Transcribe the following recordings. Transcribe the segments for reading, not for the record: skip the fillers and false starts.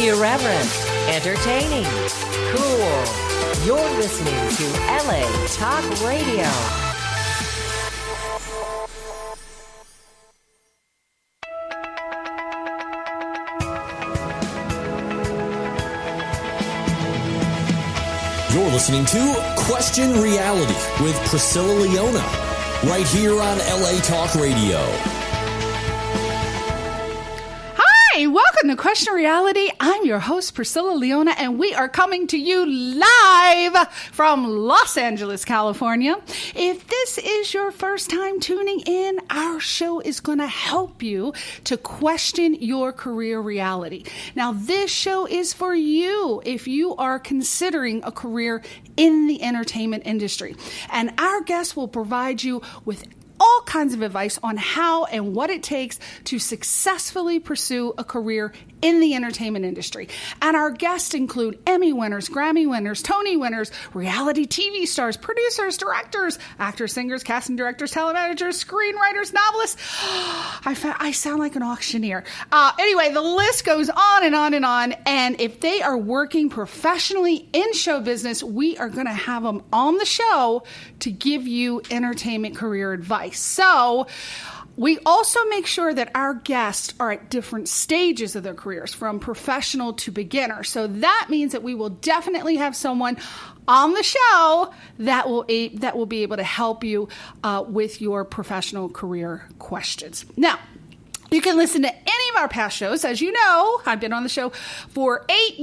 Irreverent, entertaining, cool. You're listening to LA Talk Radio. You're listening to Question Reality with Priscilla Leona, right here on LA Talk Radio. Hi, welcome to Question Reality. I'm your host, Priscilla Leona, and we are coming to you live from Los Angeles, California. If this is your first time tuning in, our show is going to help you to question your career reality. Now, this show is for you if you are considering a career in the entertainment industry. And our guests will provide you with all kinds of advice on how and what it takes to successfully pursue a career in the entertainment industry. And our guests include Emmy winners, Grammy winners, Tony winners, reality TV stars, producers, directors, actors, singers, casting directors, telemanagers, screenwriters, novelists. I sound like an auctioneer. Anyway, the list goes on and on and on. And if they are working professionally in show business, we are going to have them on the show to give you entertainment career advice. So we also make sure that our guests are at different stages of their careers, from professional to beginner. So that means that we will definitely have someone on the show that will be able to help you with your professional career questions. Now, you can listen to any of our past shows. As you know, I've been on the show for 8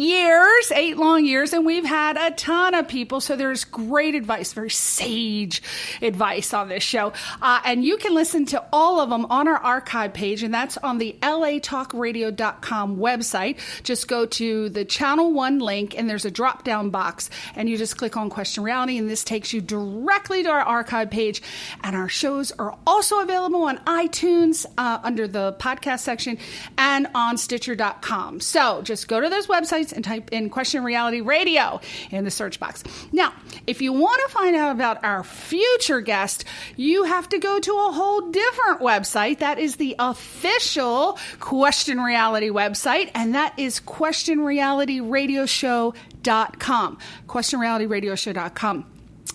long years, and we've had a ton of people. So there's great advice, very sage advice on this show. And you can listen to all of them on our archive page, and that's on the latalkradio.com website. Just go to the Channel 1 link, and there's a drop-down box, and you just click on Question Reality, and this takes you directly to our archive page. And our shows are also available on iTunes under the podcast section and on Stitcher.com. So just go to those websites and type in Question Reality Radio in the search box. Now, if you want to find out about our future guest, you have to go to a whole different website. That is the official Question Reality website, and that is questionrealityradioshow.com. questionrealityradioshow.com.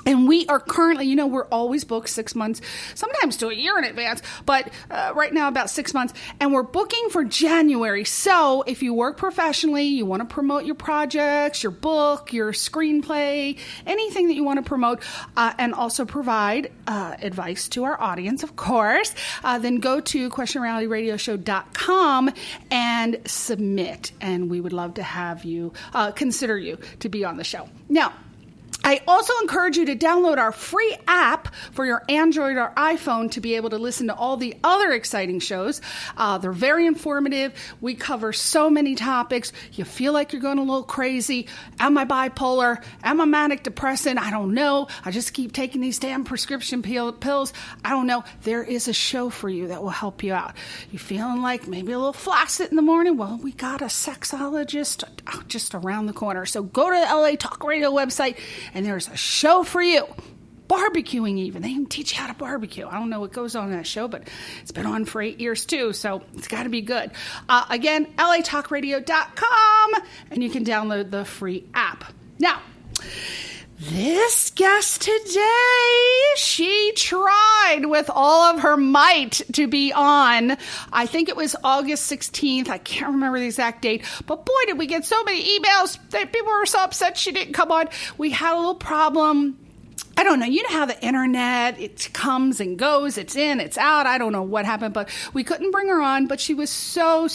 And we are currently, we're always booked 6 months, sometimes to a year in advance, but right now about 6 months. And we're booking for January. So if you work professionally, you want to promote your projects, your book, your screenplay, anything that you want to promote, and also provide advice to our audience, of course, then go to questionrealityradioshow.com and submit. And we would love to have you, consider you to be on the show. Now, I also encourage you to download our free app for your Android or iPhone to be able to listen to all the other exciting shows. They're very informative. We cover so many topics. You feel like you're going a little crazy. Am I bipolar? Am I manic depressant? I don't know. I just keep taking these damn prescription pills. I don't know. There is a show for you that will help you out. You feeling like maybe a little flaccid in the morning? Well, we got a sexologist just around the corner. So go to the LA Talk Radio website, and there's a show for you. Barbecuing even. They even teach you how to barbecue. I don't know what goes on in that show, but it's been on for 8 years too, so it's got to be good. Again, latalkradio.com, and you can download the free app. Now, this guest today, she tried with all of her might to be on. I think it was August 16th. I can't remember the exact date. But boy, did we get so many emails that people were so upset she didn't come on. We had a little problem. I don't know. You know how the internet, it comes and goes. It's in, it's out. I don't know what happened, but we couldn't bring her on. But she was so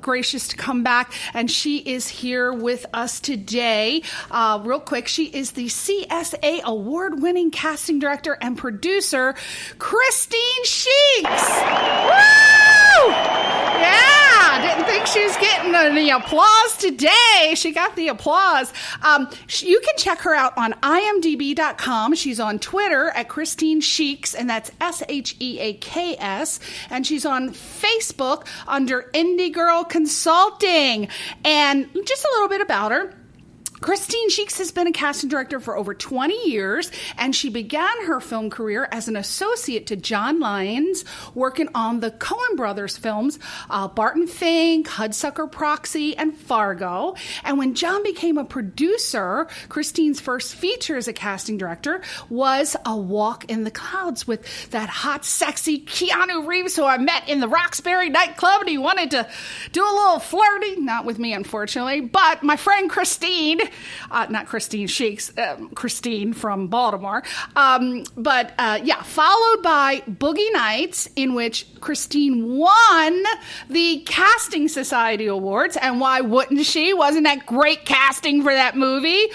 gracious to come back. And she is here with us today. Real quick, she is the CSA award-winning casting director and producer, Christine Sheaks. Woo! Yeah, didn't think she was getting any applause today. She got the applause. You can check her out on IMDb.com. She's on Twitter at Christine Sheaks, and that's Sheaks. And she's on Facebook under Indie Girl Consulting. And just a little bit about her. Christine Sheaks has been a casting director for over 20 years, and she began her film career as an associate to John Lyons, working on the Coen Brothers films, Barton Fink, Hudsucker Proxy, and Fargo. And when John became a producer, Christine's first feature as a casting director was A Walk in the Clouds with that hot, sexy Keanu Reeves, who I met in the Roxbury nightclub, and he wanted to do a little flirty. Not with me, unfortunately, but my friend Christine, not Christine Sheaks, Christine from Baltimore. Followed by Boogie Nights, in which Christine won the Casting Society Awards. And why wouldn't she? Wasn't that great casting for that movie?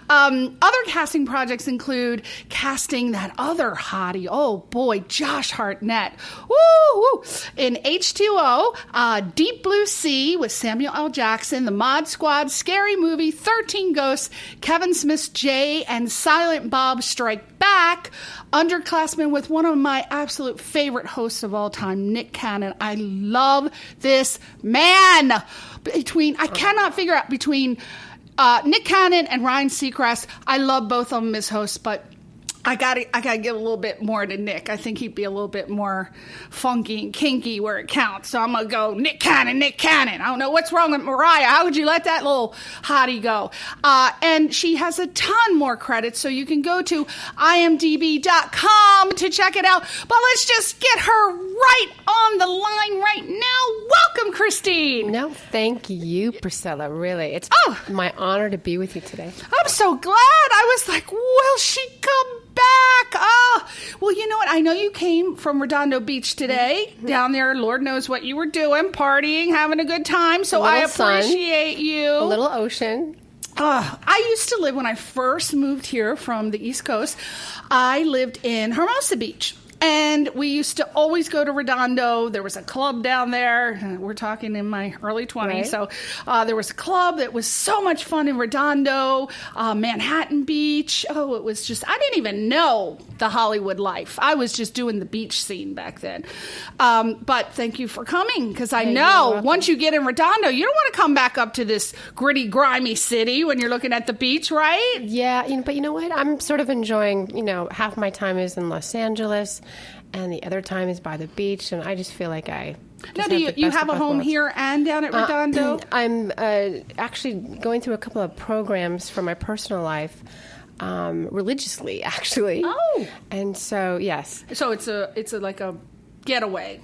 Other casting projects include casting that other hottie, oh boy, Josh Hartnett, woo, in H2O, Deep Blue Sea with Samuel L. Jackson, The Mod Squad, Scary Movie, 13 Ghosts, Kevin Smith's Jay, and Silent Bob Strike Back. Underclassmen with one of my absolute favorite hosts of all time, Nick Cannon. I love this man. I cannot figure out between Nick Cannon and Ryan Seacrest. I love both of them as hosts, but I gotta give a little bit more to Nick. I think he'd be a little bit more funky and kinky where it counts. So I'm gonna go Nick Cannon. I don't know what's wrong with Mariah. How would you let that little hottie go? And she has a ton more credits, so you can go to imdb.com to check it out. But let's just get her right on the line right now. Welcome, Christine. No, thank you, Priscilla. Really, it's my honor to be with you today. I'm so glad. I was like, will she come back? Well, you know what? I know you came from Redondo Beach today. Down there, Lord knows what you were doing, partying, having a good time. So I appreciate you. A little ocean. I used to live, when I first moved here from the East Coast, I lived in Hermosa Beach. And we used to always go to Redondo. There was a club down there. We're talking in my early 20s. Right. So there was a club that was so much fun in Redondo, Manhattan Beach. Oh, it was just, I didn't even know the Hollywood life. I was just doing the beach scene back then. But thank you for coming, because I know once you get in Redondo, you don't want to come back up to this gritty, grimy city when you're looking at the beach, right? Yeah, but you know what? I'm sort of enjoying, half my time is in Los Angeles, and the other time is by the beach, and I just feel like I... Now, do you have a home here and down at Redondo? I'm actually going through a couple of programs for my personal life, religiously, actually. Oh. And so, yes. So it's like a getaway.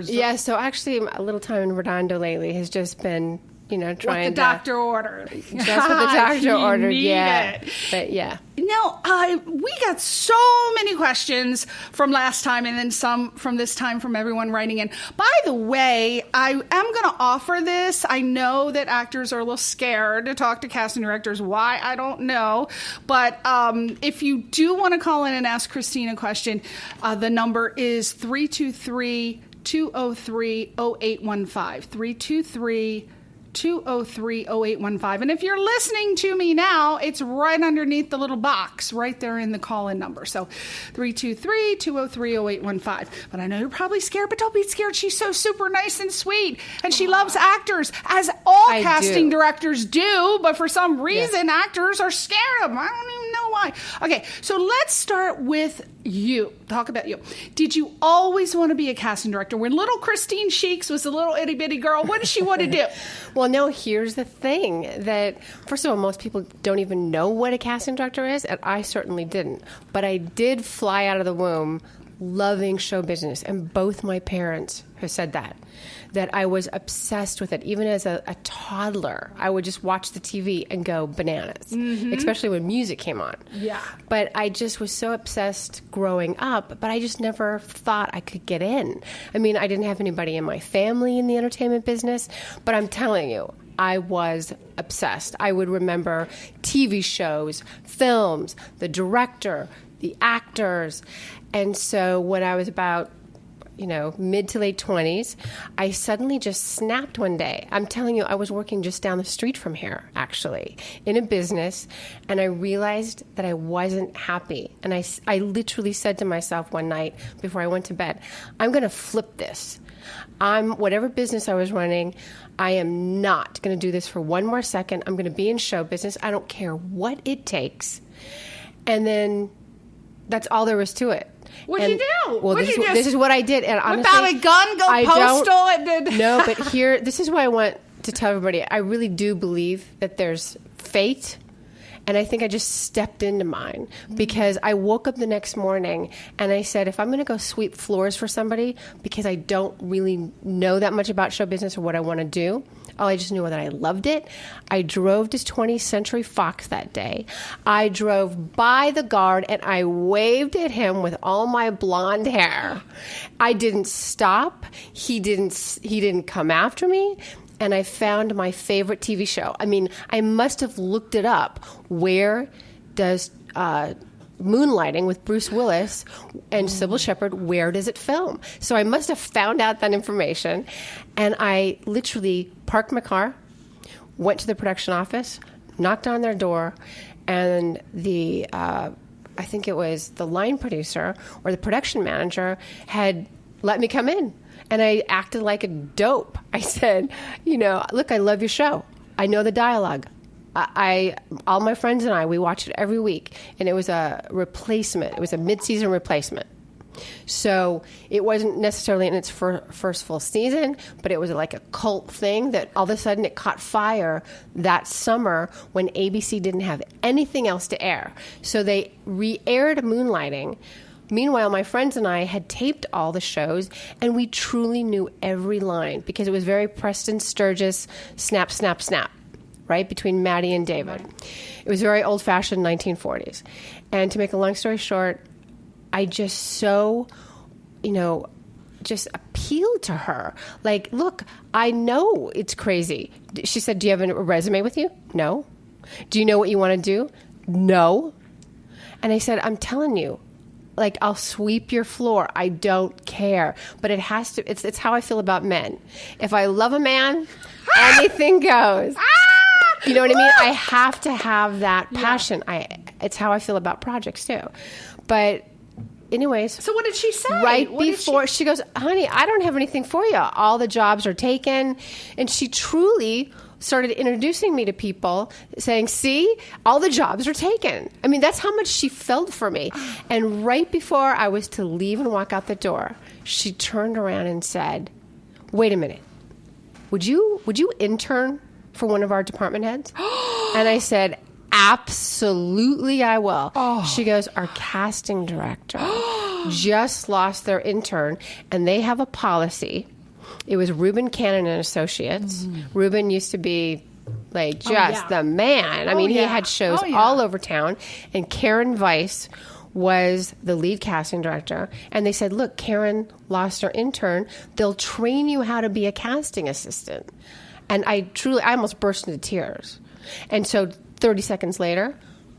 Yeah, so actually a little time in Redondo lately has just been... trying what the doctor ordered. Just what the doctor ordered, yeah. It. But yeah. Now, we got so many questions from last time, and then some from this time from everyone writing in. By the way, I am going to offer this. I know that actors are a little scared to talk to casting directors. Why? I don't know. But if you do want to call in and ask Christine a question, the number is 323-203-0815. 323-203-0815. And if you're listening to me now, it's right underneath the little box right there in the call-in number. So 323-203-0815. But I know you're probably scared, but don't be scared. She's so super nice and sweet. And she loves actors, as all casting directors do. But for some reason, actors are scared of them. I don't even know why. Okay, so let's start with you. Talk about you. Did you always want to be a casting director? When little Christine Sheaks was a little itty-bitty girl, what did she want to do? Well, no, here's the thing that, first of all, most people don't even know what a casting director is, and I certainly didn't. But I did fly out of the womb loving show business, and both my parents have said that I was obsessed with it. Even as a toddler, I would just watch the TV and go bananas, especially when music came on. Yeah. But I just was so obsessed growing up, but I just never thought I could get in. I mean, I didn't have anybody in my family in the entertainment business, but I'm telling you, I was obsessed. I would remember TV shows, films, the director, the actors. And so when I was about mid to late 20s, I suddenly just snapped one day. I'm telling you, I was working just down the street from here, actually, in a business, and I realized that I wasn't happy. And I literally said to myself one night before I went to bed, I'm going to flip this. Whatever business I was running, I am not going to do this for one more second. I'm going to be in show business. I don't care what it takes. And then that's all there was to it. What'd you do? Well, this is what I did. And honestly, without a gun, go postal it. No, but this is why I want to tell everybody. I really do believe that there's fate. And I think I just stepped into mine because I woke up the next morning and I said, if I'm going to go sweep floors for somebody because I don't really know that much about show business or what I want to do, I just knew that I loved it. I drove to 20th Century Fox that day. I drove by the guard and I waved at him with all my blonde hair. I didn't stop. He didn't come after me. And I found my favorite TV show. I mean, I must have looked it up. Where does Moonlighting with Bruce Willis and Sybil Shepherd, where does it film? So I must have found out that information. And I literally parked my car, went to the production office, knocked on their door, and I think it was the line producer or the production manager had let me come in. And I acted like a dope. I said, look, I love your show. I know the dialogue. All my friends and I, we watch it every week. And it was a replacement. It was a mid-season replacement. So it wasn't necessarily in its first full season, but it was like a cult thing that all of a sudden it caught fire that summer when ABC didn't have anything else to air. So they re-aired Moonlighting. Meanwhile, my friends and I had taped all the shows, and we truly knew every line because it was very Preston Sturgis, snap, snap, snap, right, between Maddie and David. It was very old-fashioned 1940s. And to make a long story short, I just so, just appealed to her. Like, look, I know it's crazy. She said, do you have a resume with you? No. Do you know what you want to do? No. And I said, I'm telling you, like, I'll sweep your floor. I don't care. But it has to, it's how I feel about men. If I love a man, anything goes. You know what I mean? I have to have that passion. It's how I feel about projects too. But anyways. So what did she say? Right before, she goes, honey, I don't have anything for you. All the jobs are taken. And she truly started introducing me to people, saying, see, all the jobs are taken. I mean, that's how much she felt for me. And right before I was to leave and walk out the door, she turned around and said, wait a minute, would you intern for one of our department heads? And I said, absolutely I will. She goes, our casting director just lost their intern, and they have a policy. It was Reuben Cannon and Associates. Reuben used to be like just the man. I mean, he had shows all over town. And Karen Weiss was the lead casting director. And they said, look, Karen lost her intern. They'll train you how to be a casting assistant. And I almost burst into tears. And so 30 seconds later,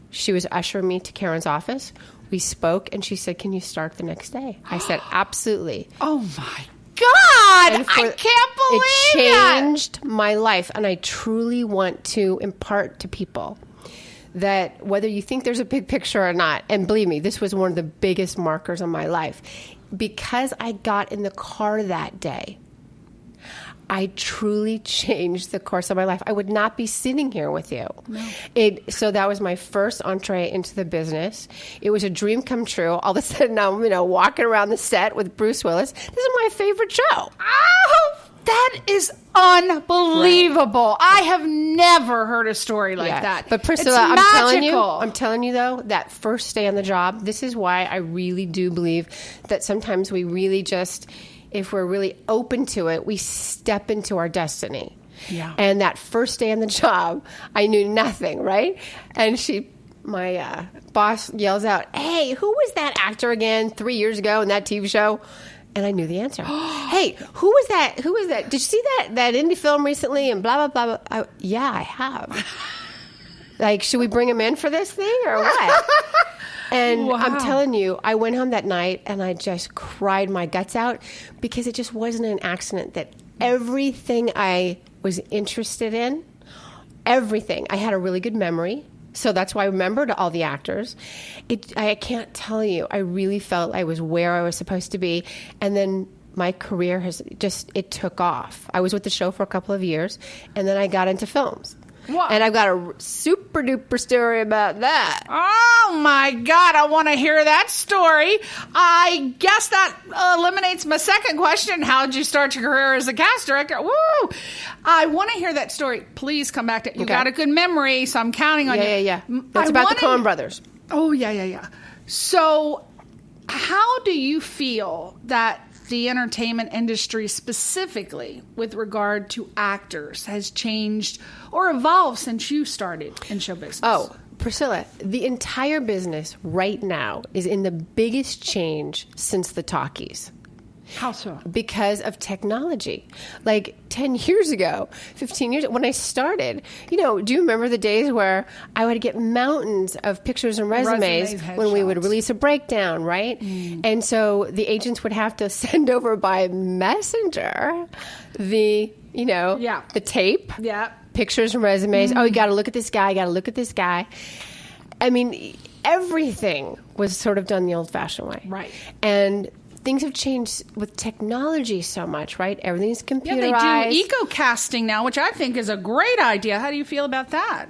she was ushering me to Karen's office. We spoke, and she said, can you start the next day? I said, absolutely. Oh, my God, I can't believe it changed my life. And I truly want to impart to people that whether you think there's a big picture or not, and believe me, this was one of the biggest markers of my life. Because I got in the car that day, I truly changed the course of my life. I would not be sitting here with you. No. So that was my first entree into the business. It was a dream come true. All of a sudden, I'm walking around the set with Bruce Willis. This is my favorite show. Oh, that is unbelievable. Right. I have never heard a story like that. But Priscilla, I'm telling you though, that first day on the job, this is why I really do believe that sometimes we really just, if we're really open to it, we step into our destiny. Yeah. And that first day on the job, I knew nothing, right? And my boss yells out, hey, who was that actor again 3 years ago in that TV show? And I knew the answer. Hey, who was that? Did you see that indie film recently? And blah, blah, blah, blah. Yeah, I have. Like, should we bring him in for this thing or what? And Wow. I'm telling you, I went home that night and I just cried my guts out because it just wasn't an accident that everything I was interested in, everything, I had a really good memory. So that's why I remembered all the actors. I can't tell you, I really felt I was where I was supposed to be. And then my career it took off. I was with the show for a couple of years, and then I got into films. Wow. And I've got a super duper story about that. Oh my God, I want to hear that story. I guess that eliminates my second question. How did you start your career as a cast director? Woo! I want to hear that story. Please come back to it. You got a good memory, so I'm counting on you. Yeah. That's about the Coen brothers. Oh, yeah. So how do you feel that the entertainment industry specifically with regard to actors has changed or evolved since you started in show business? Oh, Priscilla, the entire business right now is in the biggest change since the talkies. How so? Because of technology. Like 10 years ago, 15 years when I started, do you remember the days where I would get mountains of pictures and resumes when we would release a breakdown, right? And so the agents would have to send over by messenger the tape, pictures and resumes. Oh, you got to look at this guy, got to look at this guy. I mean, everything was sort of done the old-fashioned way. Right. And things have changed with technology so much, right? Everything's computerized. Yeah, they do eco-casting now, which I think is a great idea. How do you feel about that?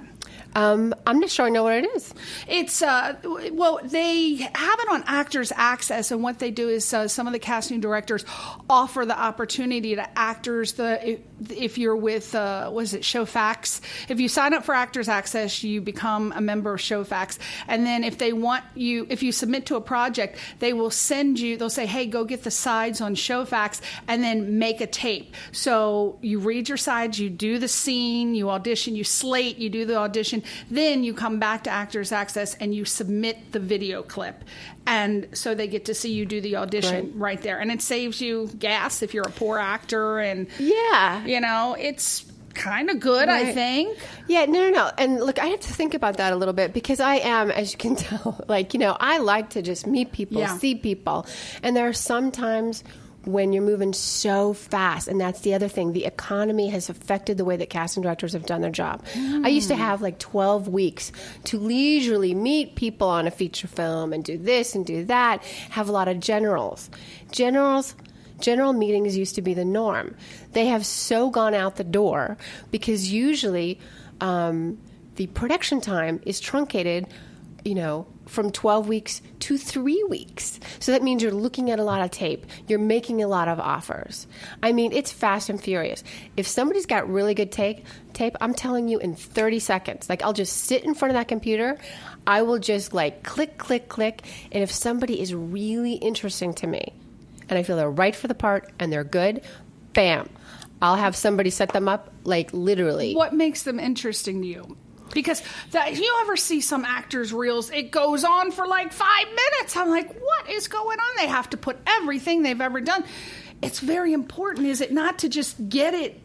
I'm not sure I know what it is. It's, they have it on Actors Access, and what they do is some of the casting directors offer the opportunity to actors, if you're with, Showfax? If you sign up for Actors Access, you become a member of Showfax, and then if you submit to a project, they will they'll say, hey, go get the sides on Showfax, and then make a tape. So you read your sides, you do the scene, you audition, you slate, you do the audition, then you come back to Actors Access and you submit the video clip. And so they get to see you do the audition right there. And it saves you gas if you're a poor actor. And, it's kind of good, I think. Yeah, no. And look, I have to think about that a little bit because I am, as you can tell, I like to just meet people, see people. And there are some times when you're moving so fast, and that's the other thing. The economy has affected the way that casting directors have done their job. I used to have 12 weeks to leisurely meet people on a feature film and do this and do that, have a lot of generals. General meetings used to be the norm. They have so gone out the door because usually the production time is truncated, from 12 weeks to 3 weeks. So that means you're looking at a lot of tape. You're making a lot of offers. I mean, it's fast and furious. If somebody's got really good tape, I'm telling you in 30 seconds. I'll just sit in front of that computer. I will just click, click, click. And if somebody is really interesting to me and I feel they're right for the part and they're good, bam, I'll have somebody set them up literally. What makes them interesting to you? Because you ever see some actors' reels, it goes on for 5 minutes. I'm like, what is going on? They have to put everything they've ever done. It's very important, is it not, to just get it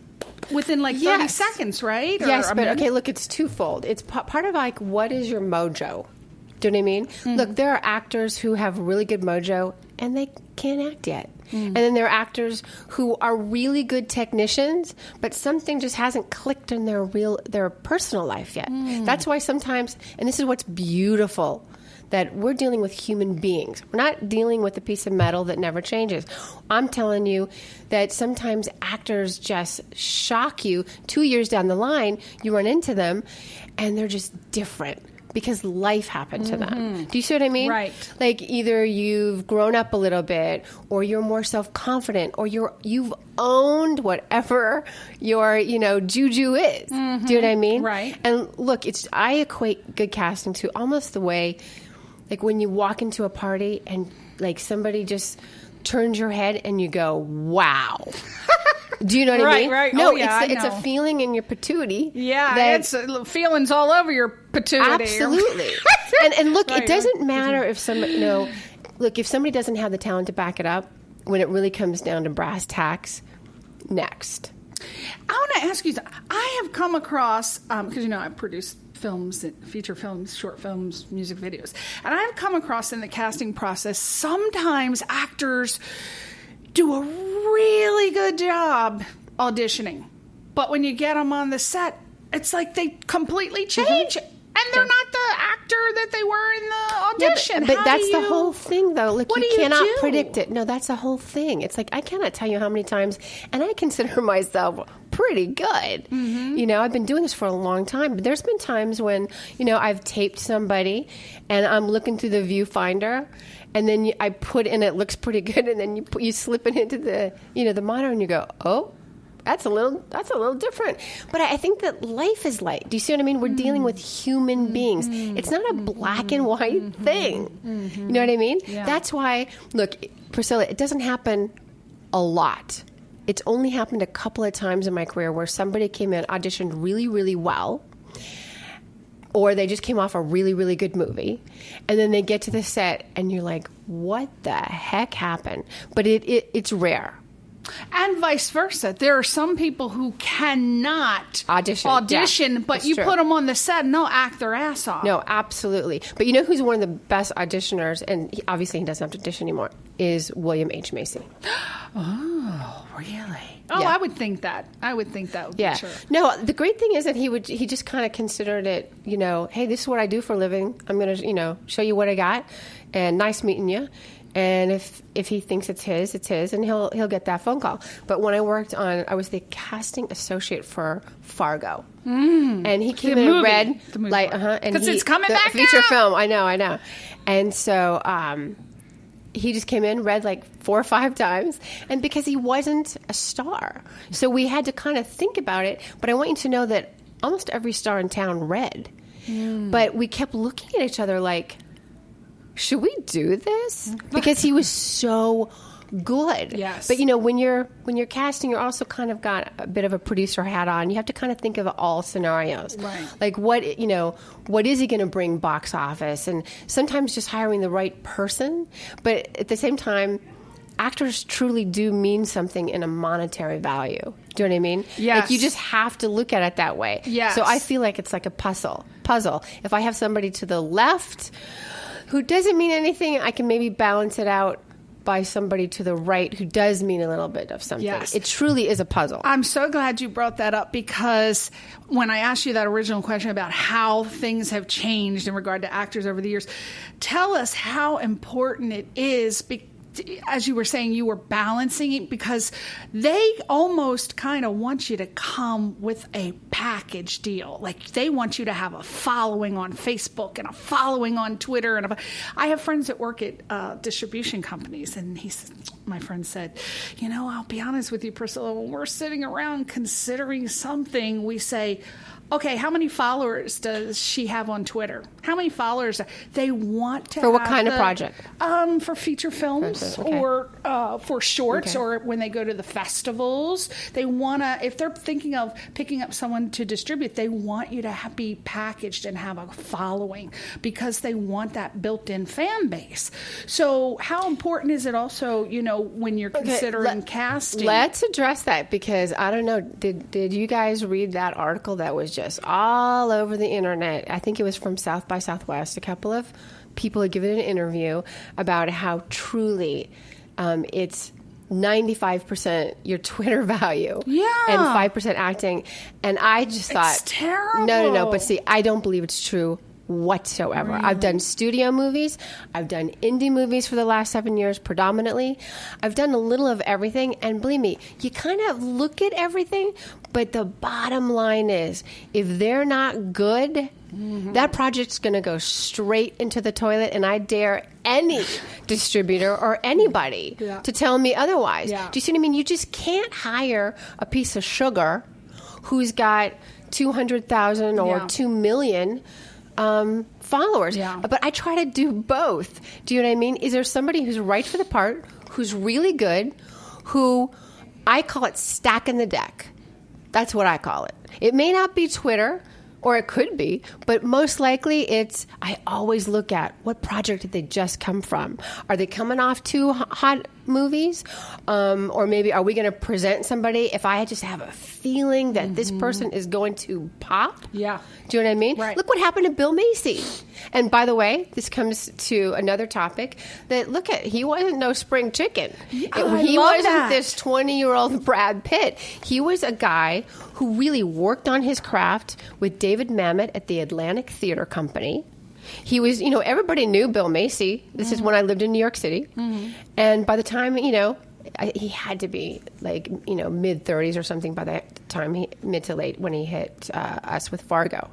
within 30 seconds, right? Yes, but okay, look, it's twofold. It's part of what is your mojo? Do you know what I mean? Mm-hmm. Look, there are actors who have really good mojo and they can't act yet. Mm. And then there are actors who are really good technicians, but something just hasn't clicked in their personal life yet. Mm. That's why sometimes, and this is what's beautiful, that we're dealing with human beings. We're not dealing with a piece of metal that never changes. I'm telling you that sometimes actors just shock you. 2 years down the line, you run into them, and they're just different. Because life happened to them. Do you see what I mean? Right. Either you've grown up a little bit, or you're more self-confident, or you've owned whatever your juju is. Mm-hmm. Do you know what I mean? Right. And look, I equate good casting to almost the way, when you walk into a party and somebody just turns your head and you go, wow. Do you know what I mean? Right. No, it's a feeling in your patootie. Yeah, it's feelings all over your patootie. Absolutely. and look, it doesn't matter if somebody, if somebody doesn't have the talent to back it up, when it really comes down to brass tacks, next. I want to ask you something. I have come across, because I produce films, feature films, short films, music videos. And I've come across in the casting process, sometimes actors do a really good job auditioning. But when you get them on the set, it's like they completely change. And they're not the actor that they were in the audition. Yeah, but that's the whole thing, though. Look, you cannot do? predict it. No, that's the whole thing. It's like, I cannot tell you how many times, and I consider myself pretty good. You know, I've been doing this for a long time. But there's been times when, you know, I've taped somebody, and I'm looking through the viewfinder, and then I put in, it looks pretty good, and then you slip it into the, you know, the monitor, and you go, oh, that's a little different. But I think that life is like, do you see what I mean? We're dealing with human beings. It's not a black and white thing. You know what I mean? Yeah. That's why, look, Priscilla, it doesn't happen a lot. It's only happened a couple of times in my career where somebody came in, auditioned really, really well, or they just came off a really, really good movie, and then they get to the set, and you're like, what the heck happened? But it's rare. And vice versa. There are some people who cannot audition, but that's you true. put them on the set and they'll act their ass off. No, absolutely. But you know who's one of the best auditioners, and obviously he doesn't have to audition anymore, is William H. Macy. Oh, really? Oh, Yeah. I would think that. Would be true. No, the great thing is that he just kind of considered it, you know, hey, this is what I do for a living. I'm going to, you know, show you what I got, and nice meeting you. And if he thinks it's his, and he'll get that phone call. But when I was the casting associate for Fargo, and he came in and read like, and because it's coming the back feature out. film. I know, and so he just came in, read like 4 or 5 times, and because he wasn't a star, so we had to kind of think about it. But I want you to know that almost every star in town read, but we kept looking at each other like, should we do this? Because he was so good. Yes. But you know, when you're casting, you're also kind of got a bit of a producer hat on. You have to kind of think of all scenarios. Right. Like what is he going to bring box office? And sometimes just hiring the right person. But at the same time, actors truly do mean something in a monetary value. Do you know what I mean? Yes. Like you just have to look at it that way. Yes. So I feel like it's like a puzzle. If I have somebody to the left who doesn't mean anything, I can maybe balance it out by somebody to the right who does mean a little bit of something. Yes. It truly is a puzzle. I'm so glad you brought that up, because when I asked you that original question about how things have changed in regard to actors over the years, tell us how important it is, as you were saying, you were balancing it, because they almost kind of want you to come with a package deal. Like they want you to have a following on Facebook and a following on Twitter. And I have friends that work at distribution companies, and my friend said, you know, I'll be honest with you, Priscilla, when we're sitting around considering something, we say, okay, how many followers does she have on Twitter? How many followers? They want to For what kind of project? For feature films, okay. or for shorts, or when they go to the festivals. They want to, if they're thinking of picking up someone to distribute, they want you to be packaged and have a following, because they want that built-in fan base. So how important is it also, you know, when you're considering casting? Let's address that, because I don't know, did you guys read that article that was just all over the internet? I think it was from South by Southwest. A couple of people had given an interview about how truly it's 95% your Twitter value, and 5% acting. And I just thought, it's terrible. No. But see, I don't believe it's true whatsoever. Really? I've done studio movies. I've done indie movies for the last 7 years predominantly. I've done a little of everything. And believe me, you kind of look at everything, but the bottom line is, if they're not good, that project's going to go straight into the toilet, and I dare any distributor or anybody to tell me otherwise. Yeah. Do you see what I mean? You just can't hire a piece of sugar who's got 200,000 or 2 million followers. Yeah. But I try to do both. Do you know what I mean? Is there somebody who's right for the part, who's really good, who I call it stacking the deck? That's what I call it. It may not be Twitter, or it could be, but most likely I always look at what project did they just come from. Are they coming off 2 hot movies? Or maybe are we going to present somebody if I just have a feeling that this person is going to pop? Yeah. Do you know what I mean? Right. Look what happened to Bill Macy. And by the way, this comes to another topic that, look at, he wasn't no spring chicken. He wasn't this 20-year-old Brad Pitt. He was a guy who really worked on his craft with David Mamet at the Atlantic Theater Company. He was, everybody knew Bill Macy. This is when I lived in New York City. And by the time, he had to be like, mid-30s or something by that time, mid to late, when he hit us with Fargo.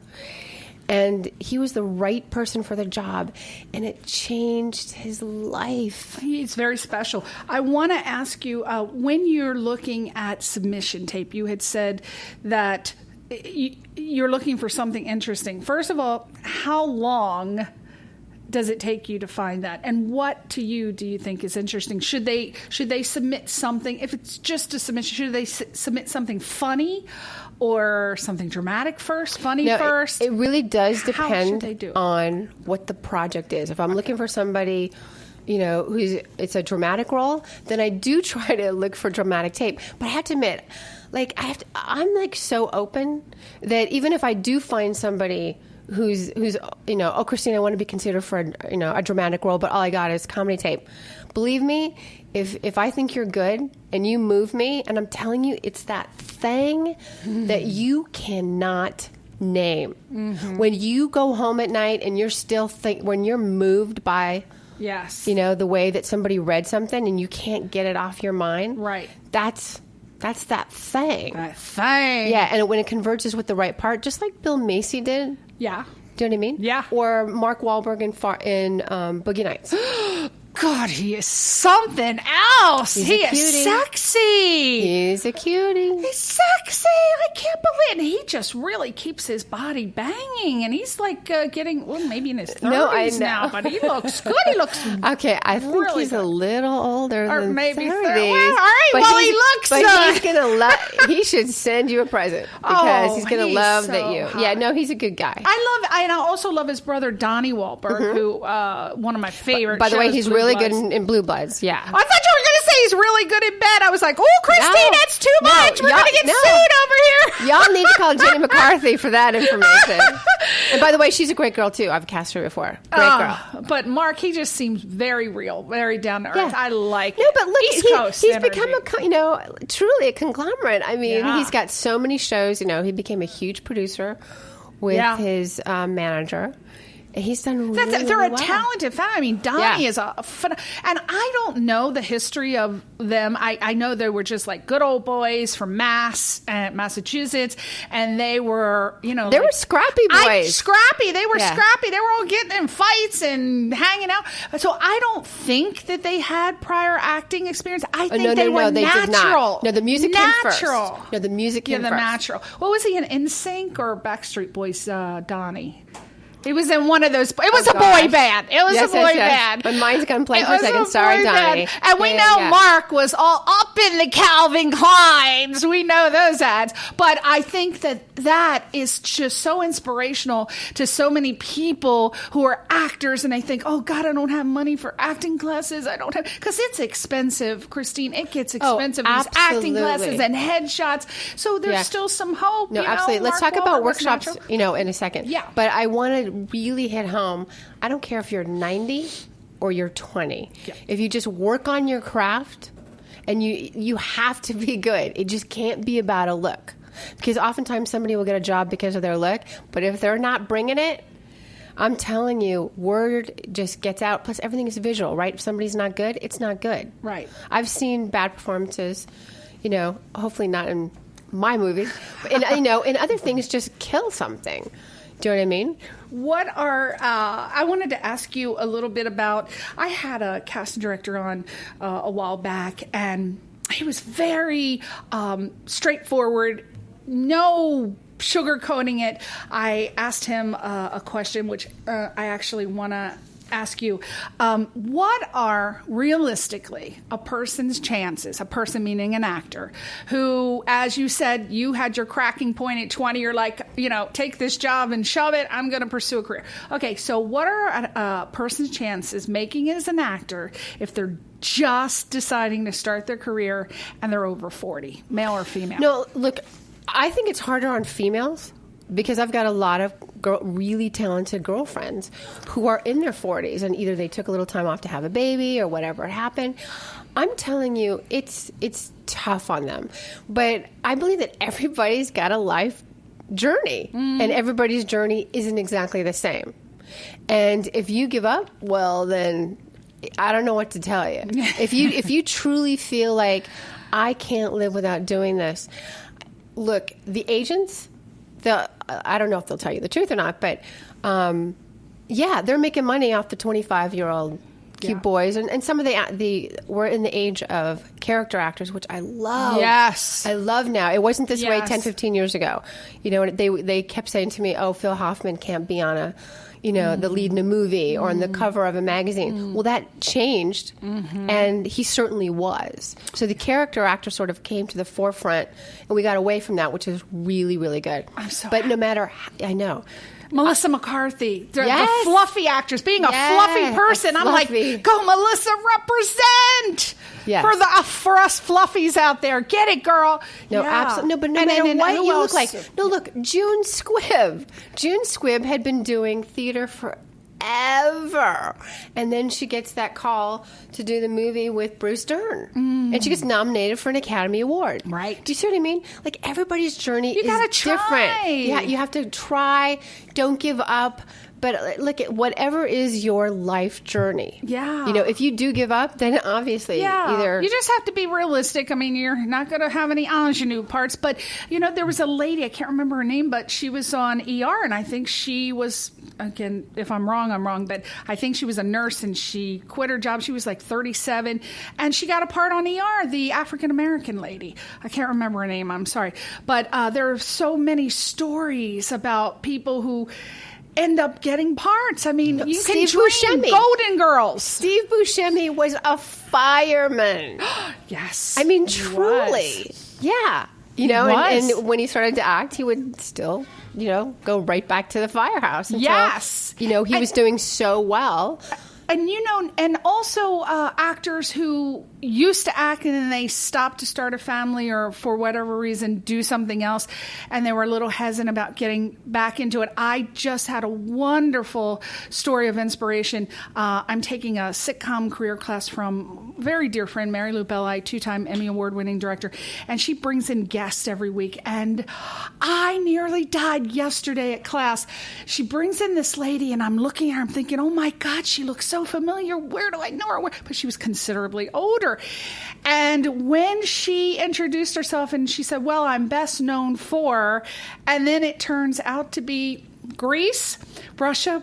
And he was the right person for the job, and it changed his life. He's very special. I want to ask you, when you're looking at submission tape, you had said that you're looking for something interesting. First of all, how long does it take you to find that? And what to you do you think is interesting? Should they submit something, if it's just a submission, should they submit something funny or something dramatic first, funny first? It really does depend on what the project is. If I'm looking for somebody, it's a dramatic role, then I do try to look for dramatic tape. But I have to admit, I'm like so open that even if I do find somebody who's oh, Christine, I want to be considered for a dramatic role, but all I got is comedy tape. Believe me, if I think you're good and you move me, and I'm telling you, it's that thing that you cannot name. When you go home at night and you're still when you're moved by the way that somebody read something and you can't get it off your mind, right? That's that thing. That thing. Yeah, and when it converges with the right part, just like Bill Macy did. Yeah. Do you know what I mean? Yeah. Or Mark Wahlberg in Boogie Nights. God, he is something else. He is sexy. He's a cutie. He's sexy. I can't believe it. And he just really keeps his body banging. And he's like getting, maybe in his 30s now, but he looks good. He looks okay, I think really he's good. A little older or than maybe 30. Well, all right, but he looks but he's going to he should send you a present because he's going to love so that you. Hot. Yeah, no, he's a good guy. And I also love his brother, Donnie Wahlberg, who, one of my favorite By the way, he's really Bloods. Good in Blue Bloods, yeah. I thought you were going to say he's really good in bed. I was like, oh, Christine, that's too much. We're going to get sued over here. Y'all need to call Jenny McCarthy for that information. And by the way, she's a great girl, too. I've cast her before. Great girl. But Mark, he just seems very real, very down to earth. Yeah. I like it. No, but look, East Coast he's energy. Become truly a conglomerate. I mean, he's got so many shows. He became a huge producer with his manager. He's done really They're well. a talented family. I mean, Donnie is and I don't know the history of them. I know they were just like good old boys from Massachusetts, and they were, they were scrappy boys. They were scrappy. They were all getting in fights and hanging out. So I don't think that they had prior acting experience. I think they were natural. Did not. No, the music came first. No, the music came first. Natural. What was he in NSYNC or Backstreet Boys, Donnie? He was in one of those. It was a boy band. It was a boy band. My mind's gone blank for a second. Sorry, Donnie. And we know Mark was all up in the Calvin Kleins. We know those ads. But I think that is just so inspirational to so many people who are actors. And I think, oh, God, I don't have money for acting classes. I don't have, because it's expensive, Christine. It gets expensive. These acting classes and headshots. So there's still some hope. No, absolutely. Let's talk about workshops, in a second. Yeah. But I want to really hit home. I don't care if you're 90 or you're 20. Yeah. If you just work on your craft, and you have to be good. It just can't be about a look. Because oftentimes somebody will get a job because of their look, but if they're not bringing it, I'm telling you, word just gets out. Plus, everything is visual, right? If somebody's not good, it's not good. Right. I've seen bad performances, hopefully not in my movies, but in other things just kill something. Do you know what I mean? I wanted to ask you a little bit about, I had a casting director on a while back, and he was very straightforward, no sugarcoating it. I asked him a question, which I actually want to ask you, what are realistically a person's chances, a person meaning an actor, who, as you said, you had your cracking point at 20, you're like, take this job and shove it, I'm going to pursue a career. Okay, so what are a person's chances making it as an actor if they're just deciding to start their career and they're over 40, male or female? No, look, I think it's harder on females because I've got a lot of really talented girlfriends who are in their 40s and either they took a little time off to have a baby or whatever happened. I'm telling you, it's tough on them. But I believe that everybody's got a life journey, and everybody's journey isn't exactly the same. And if you give up, well, then I don't know what to tell you. If you truly feel like I can't live without doing this, look, the agents, I don't know if they'll tell you the truth or not, but they're making money off the 25-year-old cute boys, and some of the we're in the age of character actors, which I love. Yes, I love now. It wasn't this way 10, 15 years ago. They kept saying to me, "Oh, Phil Hoffman can't be on the lead in a movie or on the cover of a magazine." Well, that changed, and he certainly was. So the character actor sort of came to the forefront, and we got away from that, which is really, really good. I'm so but happy. No matter, I know. Melissa McCarthy, the Yes. fluffy actress, being a fluffy person. I'm like, go Melissa, represent for us fluffies out there. Get it, girl. No, absolutely. No, but no matter what you look like. No, look, June Squibb. June Squibb had been doing theater forever. And then she gets that call to do the movie with Bruce Dern. And she gets nominated for an Academy Award. Right. Do you see what I mean? Like, everybody's journey is gotta try. different. Yeah, you have to try. Don't give up. But look, at whatever is your life journey. Yeah. If you do give up, then obviously either... You just have to be realistic. I mean, you're not going to have any ingenue parts. But, there was a lady, I can't remember her name, but she was on ER, and I think she was, again, if I'm wrong, but I think she was a nurse, and she quit her job. She was like 37, and she got a part on ER, the African-American lady. I can't remember her name, I'm sorry. But there are so many stories about people who end up getting parts. I mean, you Steve can dream Buscemi. Golden Girls. Steve Buscemi was a fireman. Yes. I mean, he truly. was. Yeah. And when he started to act, he would still, go right back to the firehouse. Until, Yes. he was doing so well. And and also actors who used to act and then they stopped to start a family or for whatever reason do something else, and they were a little hesitant about getting back into it. I just had a wonderful story of inspiration. I'm taking a sitcom career class from a very dear friend, Mary Lou Belli, 2-time Emmy Award-winning director, and she brings in guests every week. And I nearly died yesterday at class. She brings in this lady, and I'm looking at her, I'm thinking, oh my God, she looks so familiar. Where do I know her? But she was considerably older. And when she introduced herself and she said, well, I'm best known for, and then it turns out to be Grease, Brusha.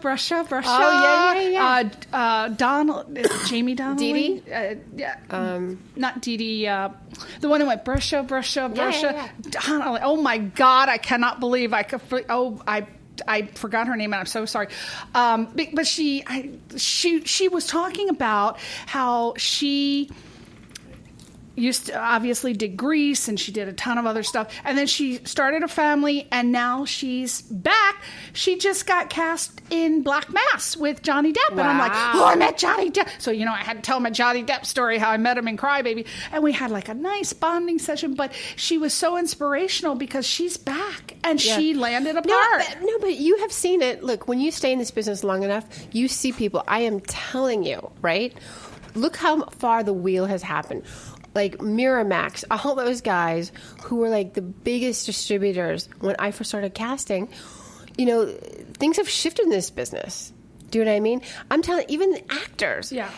Oh, yeah. Donald, Jamie Donnelly? Dee Dee? Not Dee Dee. The one who went Brusha. Yeah. Donnelly. Oh my God, I cannot believe I forgot her name, and I'm so sorry. But she was talking about how she obviously did Grease, and she did a ton of other stuff, and then she started a family, and now she's back. She just got cast in Black Mass with Johnny Depp. Wow. And I'm like, I met Johnny Depp. So, I had to tell my Johnny Depp story, how I met him in Crybaby, and we had like a nice bonding session, but she was so inspirational because she's back, and she landed a part. No, but you have seen it. Look, when you stay in this business long enough, you see people. I am telling you, right? Look how far the wheel has happened. Like Miramax, all those guys who were like the biggest distributors when I first started casting, things have shifted in this business. Do you know what I mean? I'm telling even the actors. Yeah.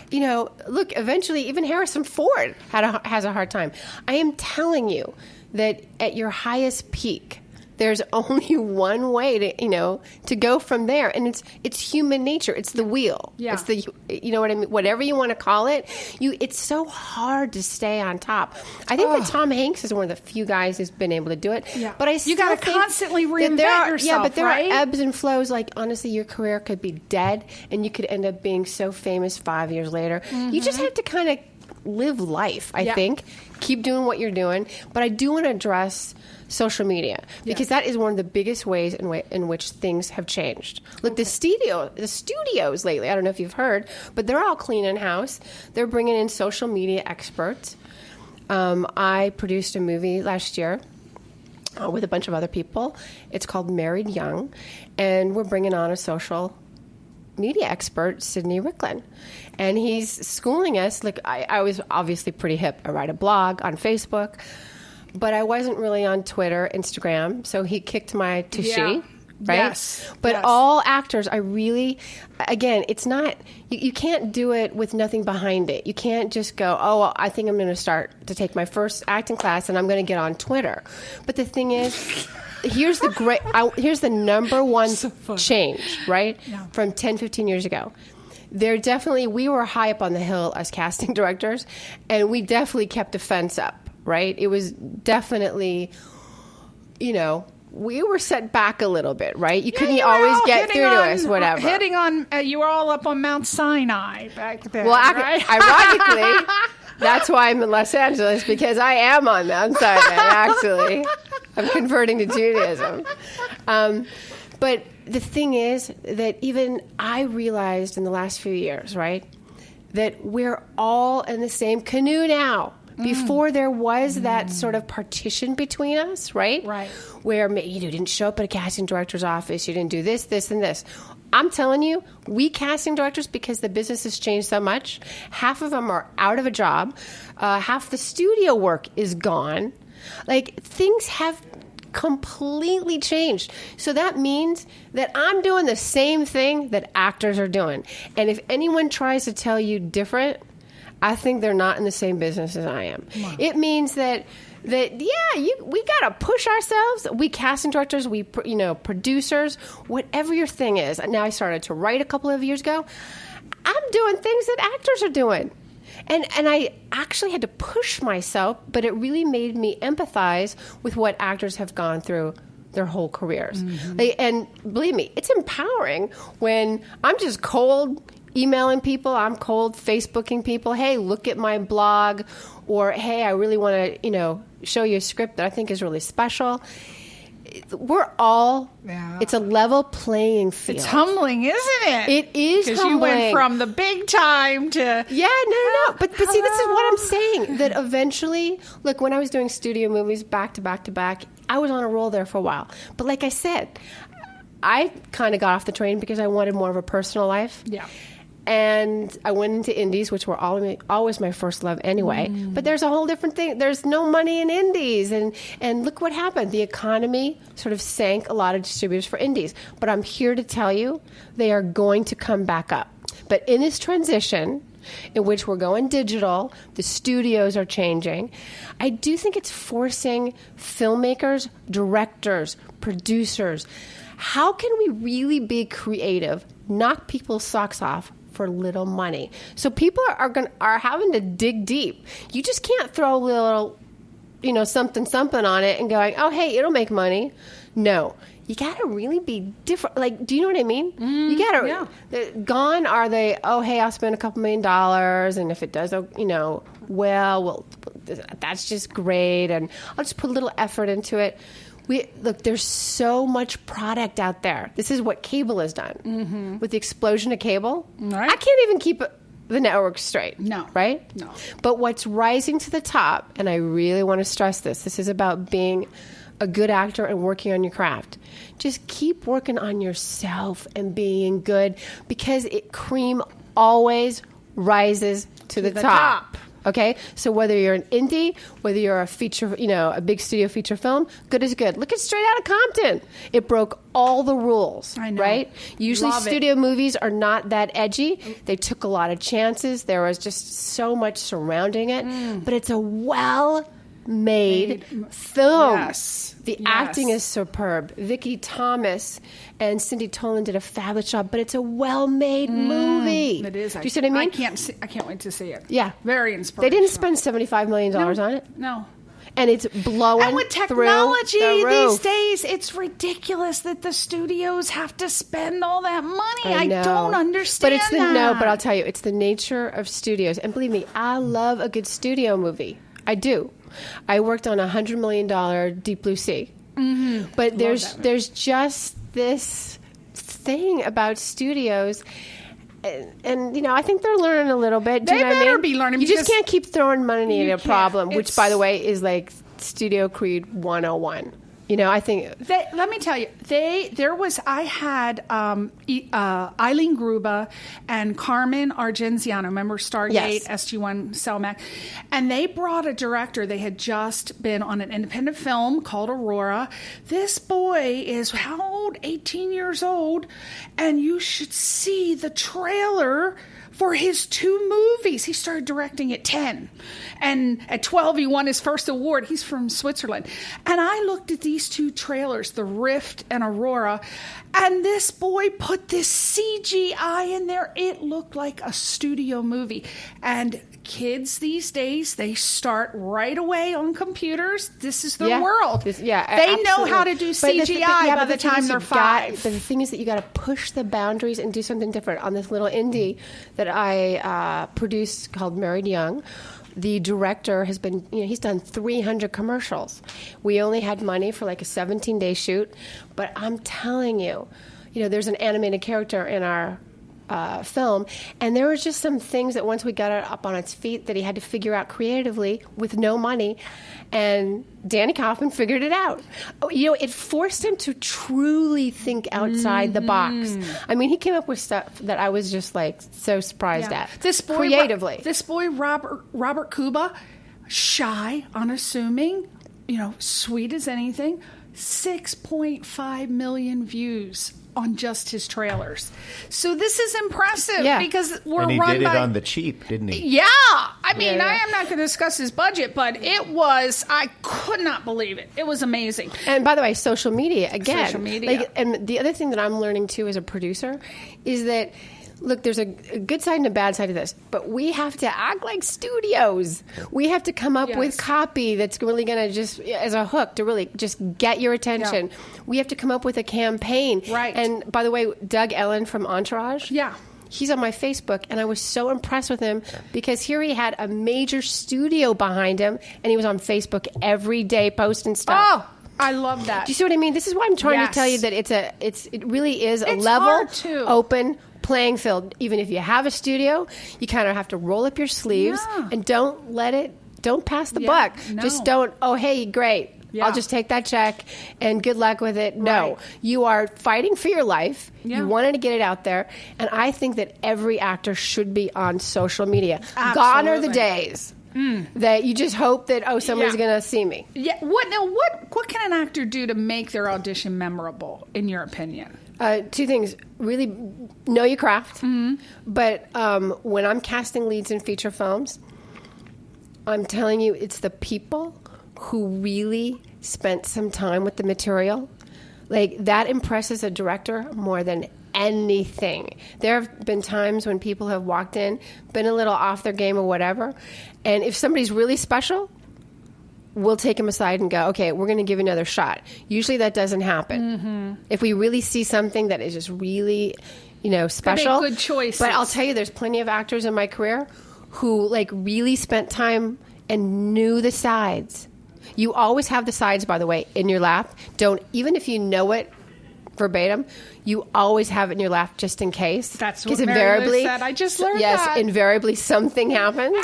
Look, eventually even Harrison Ford has a hard time. I am telling you that at your highest peak, there's only one way to go from there, and it's human nature. It's the wheel. Yeah. It's the, you know what I mean? Whatever you want to call it, it's so hard to stay on top. I think that Tom Hanks is one of the few guys who's been able to do it. Yeah. But you got to constantly reinvent yourself. Yeah, but there right? are ebbs and flows. Like, honestly, your career could be dead, and you could end up being so famous 5 years later. You just have to kind of live life, I think. Keep doing what you're doing. But I do want to address social media, because that is one of the biggest ways in which things have changed. Look, the studios lately, I don't know if you've heard, but they're all clean in house. They're bringing in social media experts. I produced a movie last year with a bunch of other people. It's called Married Young, and we're bringing on a social media expert, Sidney Ricklin. And he's schooling us. Like, I was obviously pretty hip. I write a blog on Facebook, but I wasn't really on Twitter, Instagram. So he kicked my tushy, right? Yes. But all actors, again, it's not, you can't do it with nothing behind it. You can't just go, oh, well, I think I'm going to start to take my first acting class and I'm going to get on Twitter. But the thing is, here's the number one change, right? Yeah. From 10, 15 years ago. We were high up on the hill as casting directors, and we definitely kept the fence up, right? It was definitely, we were set back a little bit, right? You couldn't always get through to us, whatever. You were all up on Mount Sinai back then, well, right? Ironically, that's why I'm in Los Angeles, because I am on Mount Sinai, actually. I'm converting to Judaism. But the thing is that even I realized in the last few years, right, that we're all in the same canoe now. Before there was that sort of partition between us, right? Right. Where you didn't show up at a casting director's office, you didn't do this, this, and this. I'm telling you, we casting directors, because the business has changed so much, half of them are out of a job, half the studio work is gone. Like, things have completely changed. So that means that I'm doing the same thing that actors are doing. And if anyone tries to tell you different, I think they're not in the same business as I am. Wow. It means that we got to push ourselves. We casting directors, we producers, whatever your thing is. Now I started to write a couple of years ago. I'm doing things that actors are doing. And I actually had to push myself, but it really made me empathize with what actors have gone through their whole careers. And believe me, it's empowering when I'm just cold emailing people, I'm cold Facebooking people, hey, look at my blog, or hey, I really want to, show you a script that I think is really special. We're all, it's a level playing field. It's humbling, isn't it? It is humbling. Because you went from the big time to... Yeah, no. But see, this is what I'm saying. That eventually, look, when I was doing studio movies back to back to back, I was on a roll there for a while. But like I said, I kind of got off the train because I wanted more of a personal life. Yeah. And I went into indies, which were always my first love anyway. But there's a whole different thing. There's no money in indies. And look what happened. The economy sort of sank a lot of distributors for indies. But I'm here to tell you, they are going to come back up. But in this transition, in which we're going digital, the studios are changing, I do think it's forcing filmmakers, directors, producers. How can we really be creative, knock people's socks off for little money? So people are having to dig deep. You just can't throw a little, something on it and going, oh, hey, it'll make money. No. You got to really be different. Like, do you know what I mean? You got to, gone are they, oh, hey, I'll spend a couple $1 million, and if it does, well, that's just great, and I'll just put a little effort into it. Look, there's so much product out there. This is what cable has done. With the explosion of cable, right. I can't even keep the network straight. No. Right? No. But what's rising to the top, and I really want to stress this is about being a good actor and working on your craft. Just keep working on yourself and being good, because cream always rises to the top. Okay, so whether you're an indie, whether you're a feature, a big studio feature film, good is good. Look at Straight Outta Compton. It broke all the rules, I know. right? Usually studio movies are not that edgy. They took a lot of chances. There was just so much surrounding it. But it's a made film. Yes. The acting is superb. Vicky Thomas and Cindy Tolan did a fabulous job, but it's a well-made movie. It is. Do you see what I mean? I can't wait to see it. Yeah. Very inspiring. They didn't spend $75 million on it. No. And it's blowing And with technology through the these roof. days, it's ridiculous that the studios have to spend all that money. I know. don't understand But it's that. but I'll tell you, it's the nature of studios. And believe me, I love a good studio movie. I do. I worked on $100 million Deep Blue Sea. Mm-hmm. But there's just this thing about studios. And I think they're learning a little bit. Do you know what I better mean? be learning. You just can't keep throwing money at a can't. problem, which, It's- by the way, is like Studio Creed 101. I think... Let me tell you, I had Eileen Gruba and Carmen Argenziano, remember Stargate, Yes. SG-1, Selmac, and they brought a director. They had just been on an independent film called Aurora. This boy is, how old? 18 years old, and you should see the trailer for his 2 movies. He started directing at 10. And at 12, he won his first award. He's from Switzerland. And I looked at these 2 trailers, The Rift and Aurora, and this boy put this CGI in there. It looked like a studio movie. And kids these days, they start right away on computers. This is their world. They know how to do CGI by the time they're 5. But the thing is that you got to push the boundaries and do something different. On this little indie that I produced called Married Young, the director has been, he's done 300 commercials. We only had money for like a 17-day shoot, but I'm telling you, there's an animated character in our film, and there was just some things that once we got it up on its feet that he had to figure out creatively with no money, and Danny Kaufman figured it out. It forced him to truly think outside the box. I mean, he came up with stuff that I was just like so surprised at. This boy, creatively. This boy, Robert Kuba, shy, unassuming, sweet as anything, 6.5 million views on just his trailers. So this is impressive because we're and he run did by... it on the cheap, didn't he? Yeah. I mean, I am not going to discuss his budget, but I could not believe it. It was amazing. And by the way, social media, again. Social media. And the other thing that I'm learning, too, as a producer, is that, look, there's a good side and a bad side to this, but we have to act like studios. We have to come up with copy that's really going to just, as a hook, to really just get your attention. Yeah. We have to come up with a campaign. Right. And by the way, Doug Ellen from Entourage. Yeah. He's on my Facebook, and I was so impressed with him because here he had a major studio behind him, and he was on Facebook every day posting stuff. Oh, I love that. Do you see what I mean? This is why I'm trying to tell you that it really is a level, open playing field. Even if you have a studio, you kind of have to roll up your sleeves and don't pass the buck. No. Just don't, hey, great. I'll just take that check and good luck with it. No, you are fighting for your life. Yeah. You wanted to get it out there. And I think that every actor should be on social media. Absolutely. Gone are the days that you just hope that, somebody's going to see me. Yeah. What can an actor do to make their audition memorable, in your opinion? 2 things. Really know your craft. Mm-hmm. But when I'm casting leads in feature films, I'm telling you, it's the people who really spent some time with the material. Like, that impresses a director more than anything. There have been times when people have walked in, been a little off their game or whatever, and if somebody's really special, we'll take them aside and go, okay, we're going to give another shot. Usually that doesn't happen. Mm-hmm. If we really see something that is just really, special. Good choices. But I'll tell you, there's plenty of actors in my career who, really spent time and knew the sides. You always have the sides, by the way, in your lap. Even if you know it verbatim, you always have it in your lap just in case. That's what Mary Liz said. I just learned that. Yes, invariably something happens.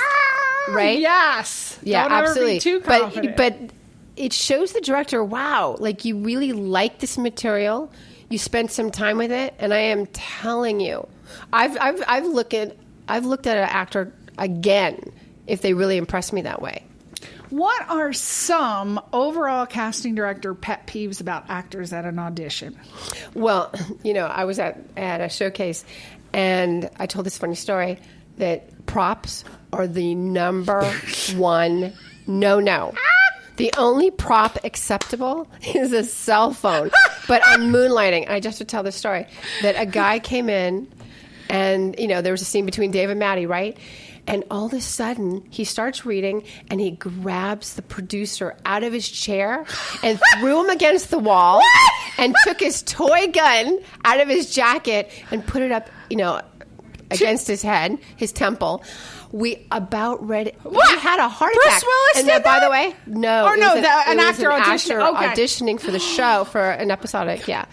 Right? Yes. Yeah, Don't absolutely. Ever be too confident. But it shows the director, wow, you really like this material. You spent some time with it, and I am telling you, I've looked at an actor again if they really impress me that way. What are some overall casting director pet peeves about actors at an audition? Well, I was at a showcase, and I told this funny story that props are the number one no-no. The only prop acceptable is a cell phone. But I'm moonlighting. I just to tell the story that a guy came in and, there was a scene between Dave and Maddie, right? And all of a sudden, he starts reading, and he grabs the producer out of his chair and threw him against the wall and took his toy gun out of his jacket and put it up, against his head, his temple. We about read. What? He had a heart Bruce attack. Willis And did by that? the way, no. Or it no, was an it was actor auditioning. Okay. auditioning for the show, for an episodic, yeah.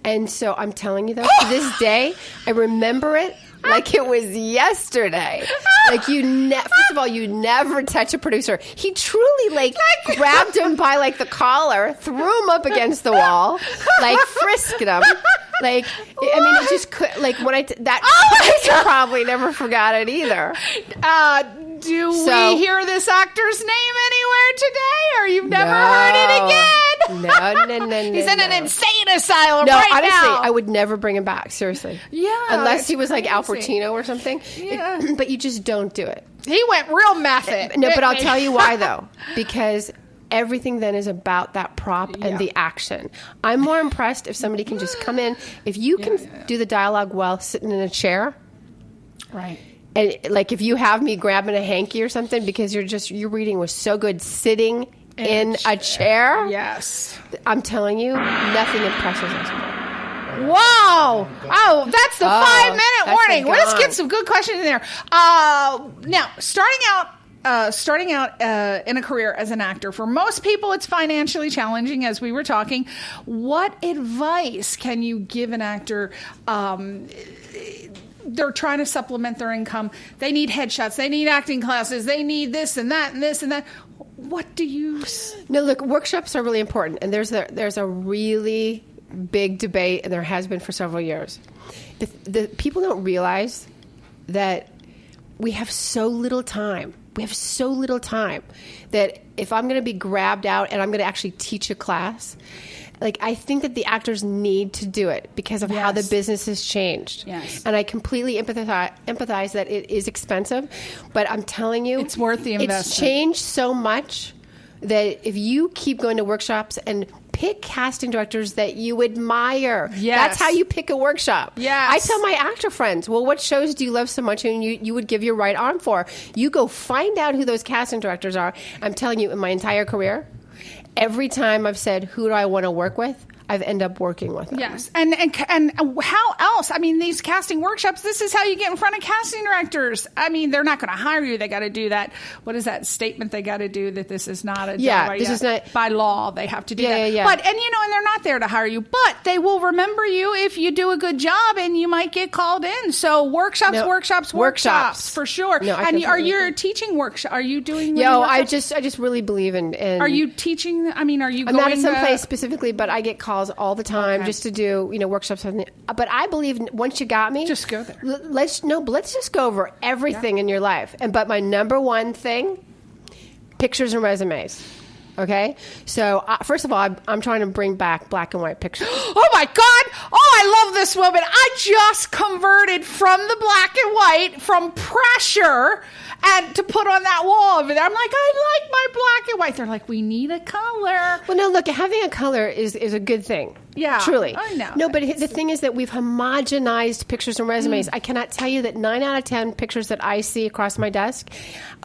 And so I'm telling you, though, to this day, I remember it like it was yesterday. Like first of all, you never touch a producer. He truly grabbed him by the collar, threw him up against the wall, frisked him. It just could. When I probably never forgot it either. Do we hear this actor's name anywhere today, or you've never heard it again? No. He's in an insane asylum No, right honestly, now. I would never bring him back. Seriously. Yeah. Unless he was crazy. Al Pacino or something. Yeah. But you just don't do it. He went real method. No, but I'll tell you why, though. Because everything then is about that prop and the action. I'm more impressed if somebody can just come in. If you can do the dialogue while sitting in a chair. Right. And if you have me grabbing a hanky or something because your reading was so good sitting in a chair. Yes. I'm telling you, nothing impresses us more. Wow. Oh, that's the 5-minute that's warning. a Let's gone. get some good questions in there. Now, starting out in a career as an actor, for most people, it's financially challenging, as we were talking. What advice can you give an actor? They're trying to supplement their income. They need headshots. They need acting classes. They need this and that and this and that. What do you... No, look, workshops are really important. And there's a really big debate, and there has been for several years. The people don't realize that we have so little time. We have so little time that if I'm going to be grabbed out and I'm going to actually teach a class... I think that the actors need to do it because of how the business has changed. Yes. And I completely empathize that it is expensive, but I'm telling you, it's worth the investment. It's changed so much that if you keep going to workshops and pick casting directors that you admire. Yes. That's how you pick a workshop. Yes. I tell my actor friends, well, what shows do you love so much and you would give your right arm for? You go find out who those casting directors are. I'm telling you, in my entire career, every time I've said, who do I want to work with? I've ended up working with them. Yes. And how else? I mean, these casting workshops, this is how you get in front of casting directors. I mean, they're not going to hire you. They got to do that. What is that statement they got to do that this is not a job? This is not. By law, they have to do that. Yeah. But, and they're not there to hire you, but they will remember you if you do a good job and you might get called in. So workshops for sure. No, and are you teaching workshops? Are you doing I just really believe in. Are you teaching? I mean, are you I'm going not in some place specifically, but I get calls all the time just to do workshops. But I believe once you got me, just go there. Let's just go over everything in your life. But my number one thing, pictures and resumes. Okay, so first of all, I'm trying to bring back black and white pictures. Oh my God! Oh, I love this woman. I just converted from the black and white from pressure and to put on that wall over there. I'm like, I like my black and white. They're like, we need a color. Well, no, look, having a color is a good thing. Yeah, truly. I know. No, but the thing is that we've homogenized pictures and resumes. I cannot tell you that 9 out of 10 pictures that I see across my desk,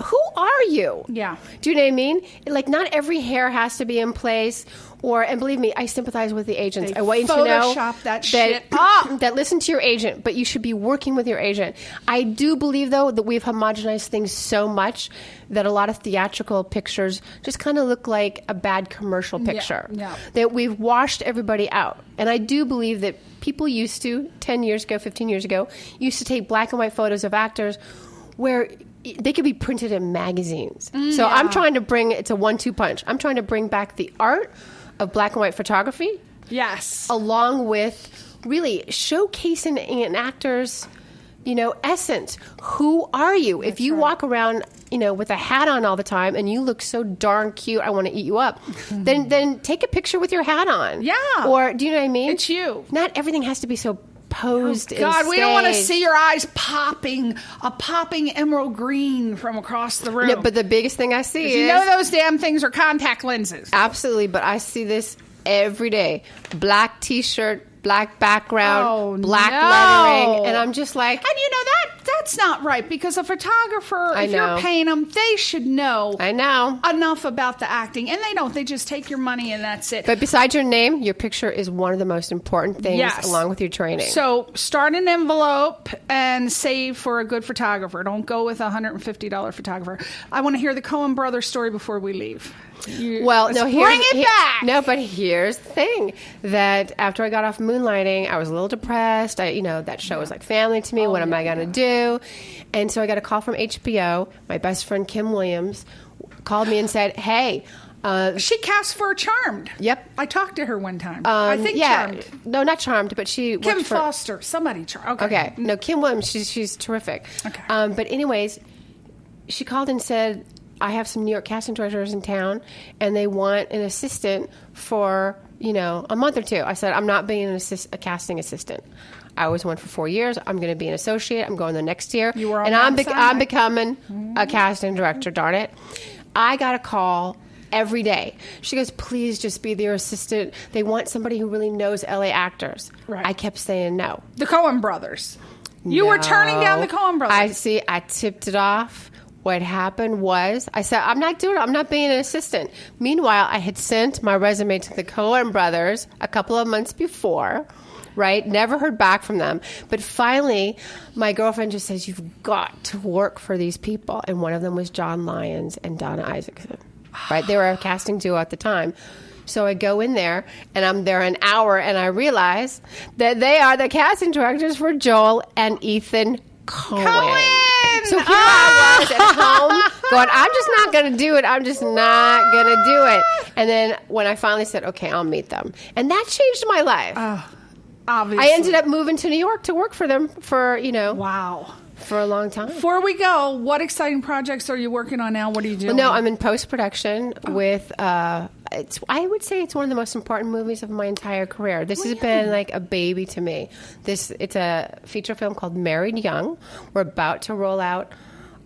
who are you? Yeah. Do you know what I mean? Not every hair has to be in place. And believe me, I sympathize with the agents. I want you to know that listen to your agent, but you should be working with your agent. I do believe, though, that we've homogenized things so much that a lot of theatrical pictures just kind of look like a bad commercial picture. Yeah. That we've washed everybody out. And I do believe that people used to, 10 years ago, 15 years ago, used to take black and white photos of actors where they could be printed in magazines. So I'm trying to it's a 1-2 punch. I'm trying to bring back the art of black and white photography. Yes. Along with really showcasing an actor's, essence. Who are you? If you walk around, with a hat on all the time and you look so darn cute, I want to eat you up, then take a picture with your hat on. Yeah. Or, do you know what I mean? It's you. Not everything has to be so posed. God, we don't want to instead. see your eyes popping emerald green from across the room. No, but the biggest thing I see is... You know those damn things are contact lenses. Absolutely, but I see this every day. Black T-shirt, black background, black lettering, and I'm just like... And you know, that's not right, because a photographer, if know. you're paying them, they should know I know. enough about the acting, and they don't. They just take your money and that's it. But besides your name, your picture is one of the most important things, Yes. along with your training. So start an envelope and save for a good photographer. Don't go with a $150 photographer. I want to hear the Coen brothers story before we leave. Well, Let's no, bring it back. No, but here's the thing: that after I got off moonlighting, I was a little depressed. That show was like family to me. What am I going to do? And so I got a call from HBO. My best friend Kim Williams called me and said, "Hey." She cast for Charmed. Yep. I talked to her one time. I think Charmed. No, not Charmed, but she Kim worked for... Foster. Somebody Charmed. Okay. No, Kim Williams, she's terrific. Okay. But anyways, she called and said, I have some New York casting directors in town, and they want an assistant for, a month or two. I said, I'm not being a casting assistant. I was one for 4 years. I'm going to be an associate. I'm going the next year. You were on and that I'm side. becoming a casting director, darn it. I got a call every day. She goes, please just be their assistant. They want somebody who really knows LA actors. Right. I kept saying no. The Coen brothers. You were turning down the Coen brothers. I tipped it off. What happened was, I said, I'm not doing it. I'm not being an assistant. Meanwhile, I had sent my resume to the Coen brothers a couple of months before, right? Never heard back from them. But finally, my girlfriend just says, you've got to work for these people. And one of them was John Lyons and Donna Isaacson, right? They were a casting duo at the time. So I go in there, and I'm there an hour, and I realize that they are the casting directors for Joel and Ethan Coen. So here I was at home going, I'm just not going to do it. I'm just not going to do it. And then when I finally said, okay, I'll meet them. And that changed my life. Obviously. I ended up moving to New York to work for them for, Wow. for a long time. Before we go, what exciting projects are you working on now? What are you doing? Well, no, I'm in post-production with, I would say it's one of the most important movies of my entire career. This has been like a baby to me. It's a feature film called Married Young. We're about to roll out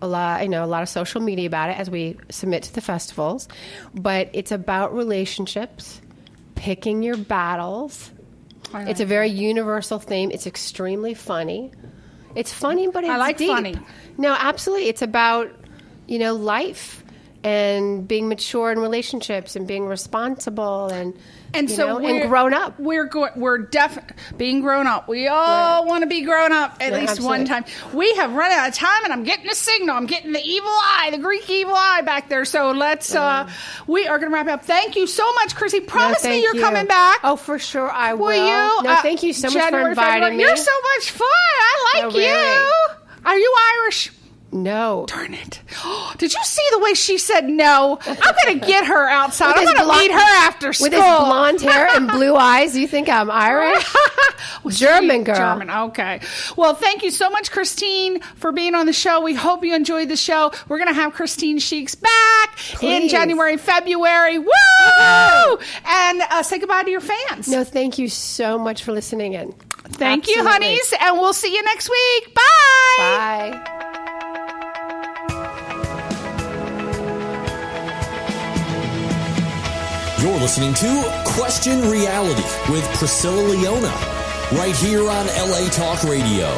a lot of social media about it as we submit to the festivals. But it's about relationships, picking your battles. It's a very universal theme. It's extremely funny. It's funny, but it's I like deep. funny. No, absolutely. It's about, life and being mature in relationships and being responsible and grown up. We're being grown up. We all want to be grown up at least one time. We have run out of time, and I'm getting a signal. I'm getting the evil eye, the Greek evil eye back there. So let's. We are going to wrap up. Thank you so much, Chrissy. Promise me you're coming back. Oh, for sure I will. Will you? No, thank you so much for inviting February. me. You're so much fun. I like Oh, really? you. Are you Irish? No. Darn it. Did you see the way she said no? I'm going to get her outside. I'm With going to meet her after school. With his blonde hair and blue eyes, you think I'm Irish? German girl. German, okay. Well, thank you so much, Christine, for being on the show. We hope you enjoyed the show. We're going to have Christine Sheaks back in January, February. Woo! And say goodbye to your fans. No, thank you so much for listening in. Thank you, honeys, and we'll see you next week. Bye. Bye. You're listening to Question Reality with Priscilla Leona, right here on LA Talk Radio.